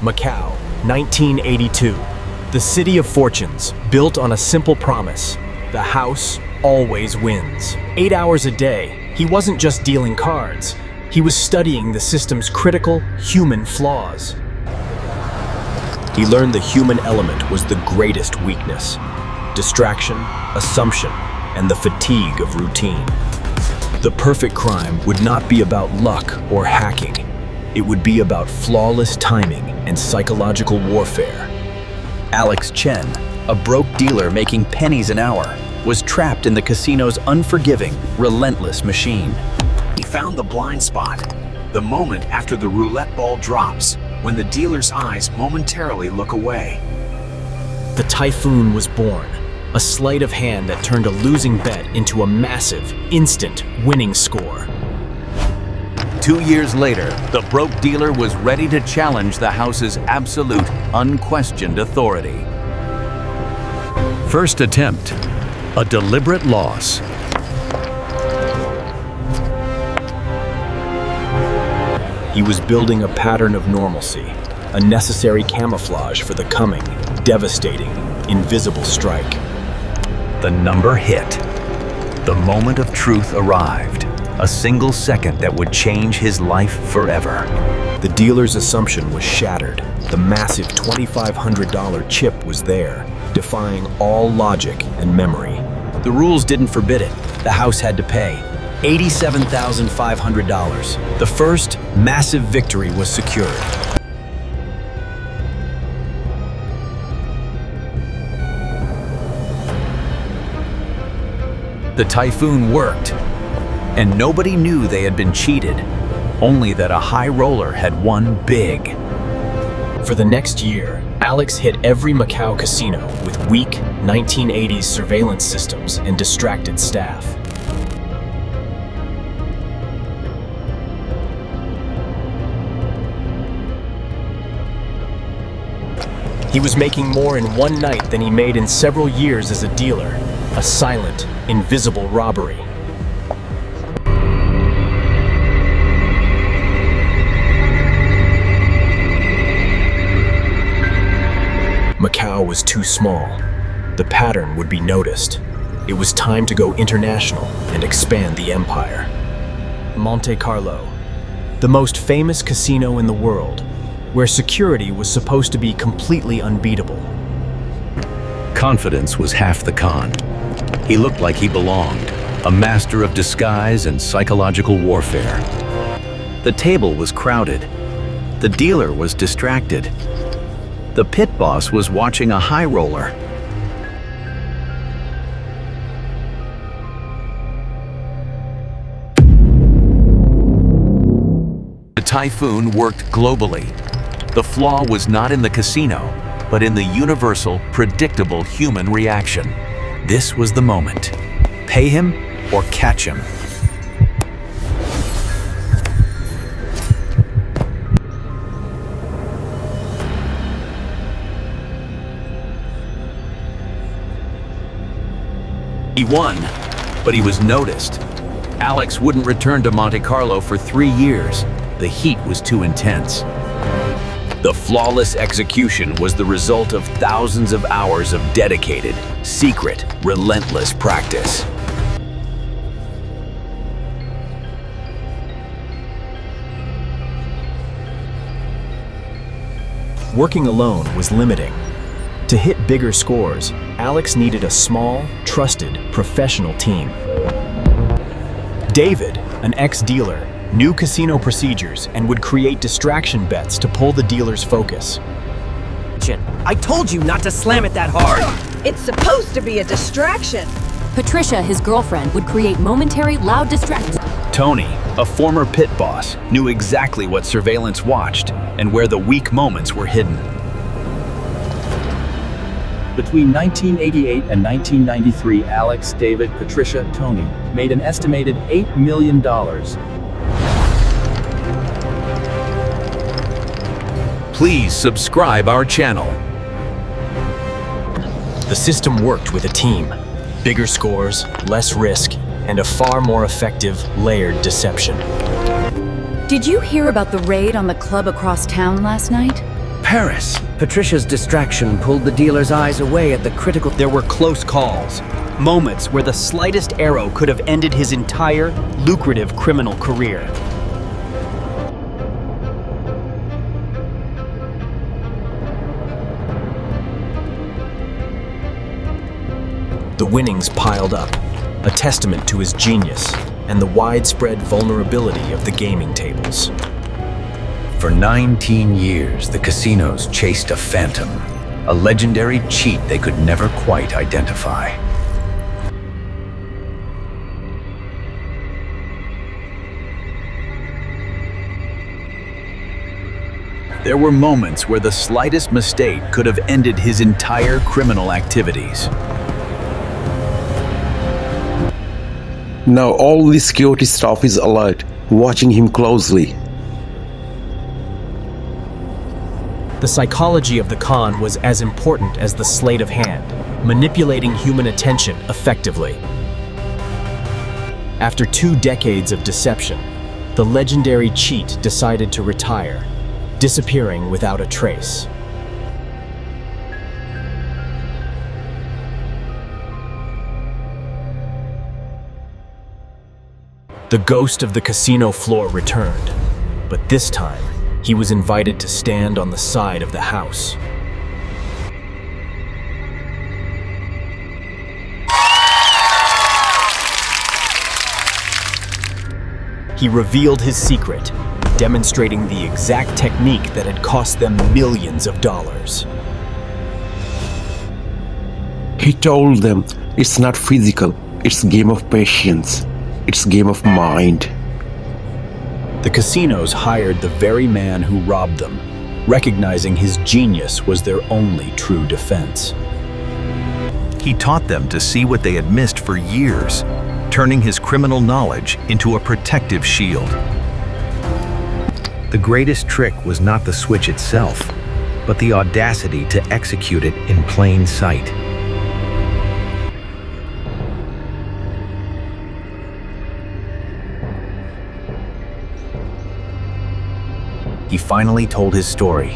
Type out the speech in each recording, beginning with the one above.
Macau, 1982. The city of fortunes, built on a simple promise. The house always wins. 8 hours a day, he wasn't just dealing cards. He was studying the system's critical human flaws. He learned the human element was the greatest weakness. Distraction, assumption, and the fatigue of routine. The perfect crime would not be about luck or hacking. It would be about flawless timing and psychological warfare. Alex Chen, a broke dealer making pennies an hour, was trapped in the casino's unforgiving, relentless machine. He found the blind spot, the moment after the roulette ball drops, when the dealer's eyes momentarily look away. The Typhoon was born, a sleight of hand that turned a losing bet into a massive, instant winning score. 2 years later, the broke dealer was ready to challenge the house's absolute, unquestioned authority. First attempt, a deliberate loss. He was building a pattern of normalcy, a necessary camouflage for the coming, devastating, invisible strike. The number hit. The moment of truth arrived. A single second that would change his life forever. The dealer's assumption was shattered. The massive $2,500 chip was there, defying all logic and memory. The rules didn't forbid it. The house had to pay $87,500. The first massive victory was secured. The Typhoon worked, and nobody knew they had been cheated, only that a high roller had won big. For the next year, Alex hit every Macau casino with weak 1980s surveillance systems and distracted staff. He was making more in one night than he made in several years as a dealer, a silent, invisible robbery. Macau was too small. The pattern would be noticed. It was time to go international and expand the empire. Monte Carlo, the most famous casino in the world, where security was supposed to be completely unbeatable. Confidence was half the con. He looked like he belonged, a master of disguise and psychological warfare. The table was crowded. The dealer was distracted. The pit boss was watching a high roller. The Typhoon worked globally. The flaw was not in the casino, but in the universal, predictable human reaction. This was the moment. Pay him or catch him. He won, but he was noticed. Alex wouldn't return to Monte Carlo for 3 years. The heat was too intense. The flawless execution was the result of thousands of hours of dedicated, secret, relentless practice. Working alone was limiting. To hit bigger scores, Alex needed a small, trusted, professional team. David, an ex-dealer, knew casino procedures and would create distraction bets to pull the dealer's focus. I told you not to slam it that hard! It's supposed to be a distraction. Patricia, his girlfriend, would create momentary, loud distractions. Tony, a former pit boss, knew exactly what surveillance watched and where the weak moments were hidden. Between 1988 and 1993, Alex, David, Patricia, Tony made an estimated $8 million. Please subscribe our channel. The system worked with a team. Bigger scores, less risk, and a far more effective, layered deception. Did you hear about the raid on the club across town last night? Paris. Patricia's distraction pulled the dealer's eyes away at the critical... There were close calls, moments where the slightest arrow could have ended his entire, lucrative criminal career. The winnings piled up, a testament to his genius and the widespread vulnerability of the gaming tables. For 19 years, the casinos chased a phantom, a legendary cheat they could never quite identify. There were moments where the slightest mistake could have ended his entire criminal activities. Now all the security staff is alert, watching him closely. The psychology of the con was as important as the sleight of hand, manipulating human attention effectively. After 2 decades of deception, the legendary cheat decided to retire, disappearing without a trace. The ghost of the casino floor returned, but this time, he was invited to stand on the side of the house. He revealed his secret, demonstrating the exact technique that had cost them millions of dollars. He told them it's not physical, it's a game of patience, it's a game of mind. The casinos hired the very man who robbed them, recognizing his genius was their only true defense. He taught them to see what they had missed for years, turning his criminal knowledge into a protective shield. The greatest trick was not the switch itself, but the audacity to execute it in plain sight. He finally told his story,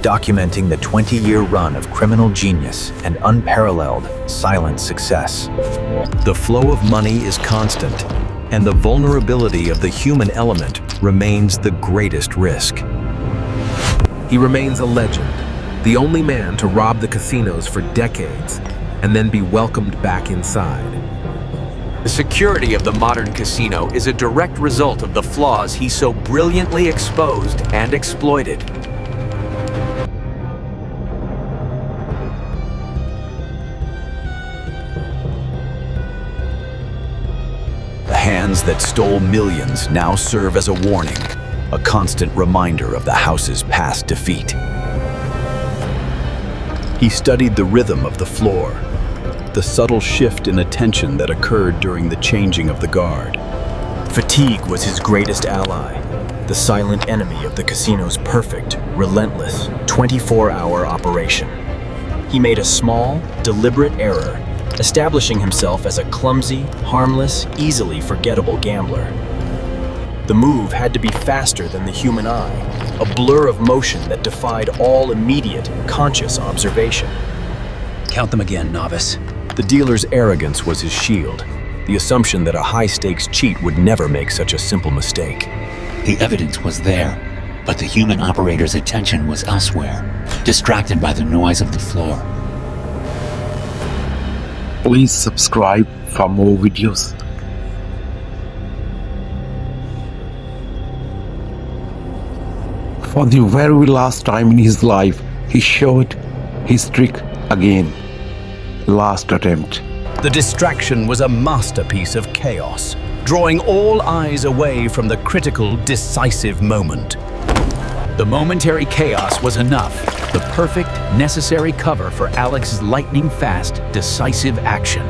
documenting the 20-year run of criminal genius and unparalleled silent success. The flow of money is constant, and the vulnerability of the human element remains the greatest risk. He remains a legend, the only man to rob the casinos for decades and then be welcomed back inside. The security of the modern casino is a direct result of the flaws he so brilliantly exposed and exploited. The hands that stole millions now serve as a warning, a constant reminder of the house's past defeat. He studied the rhythm of the floor, the subtle shift in attention that occurred during the changing of the guard. Fatigue was his greatest ally, the silent enemy of the casino's perfect, relentless, 24-hour operation. He made a small, deliberate error, establishing himself as a clumsy, harmless, easily forgettable gambler. The move had to be faster than the human eye, a blur of motion that defied all immediate, conscious observation. Count them again, novice. The dealer's arrogance was his shield, the assumption that a high-stakes cheat would never make such a simple mistake. The evidence was there, but the human operator's attention was elsewhere, distracted by the noise of the floor. Please subscribe for more videos. For the very last time in his life, he showed his trick again. Last attempt. The distraction was a masterpiece of chaos, drawing all eyes away from the critical, decisive moment. The momentary chaos was enough, the perfect, necessary cover for Alex's lightning-fast, decisive action.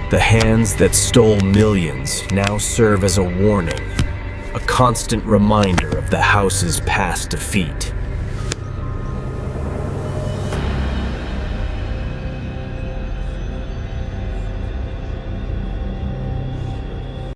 The hands that stole millions now serve as a warning, a constant reminder of the house's past defeat.